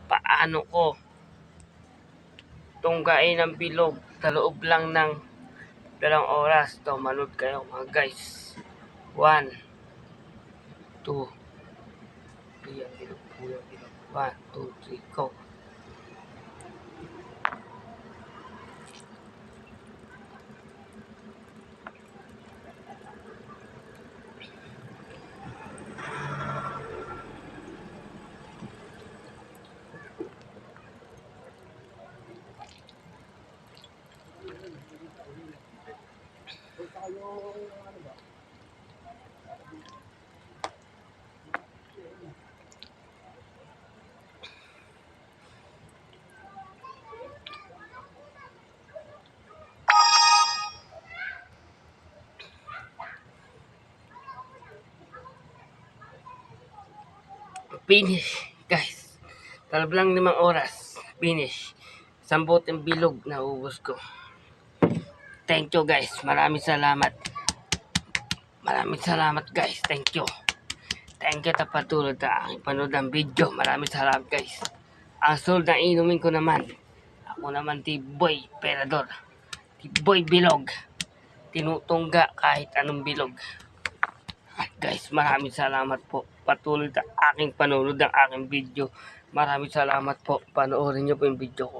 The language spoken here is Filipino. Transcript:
paano ko tunggain ang bilog sa loob lang ng 2 oras. To, manood kayo mga guys. 1, 2, 3, ang bilog, 1, 2, 3, go. Finish guys, talab lang 5 oras, finish. Samboteng bilog na ubos ko. Thank you guys, maraming salamat guys, thank you na patulad sa aking panood ng video. Maraming salamat guys. Ang sunod na inumin ko naman, ako naman T-Boy Perador, T-Boy Bilog, tinutungga kahit anong bilog. Guys, maraming salamat po. Patuloy sa aking panonood ng aking video. Maraming salamat po. Panoorin niyo po yung video ko.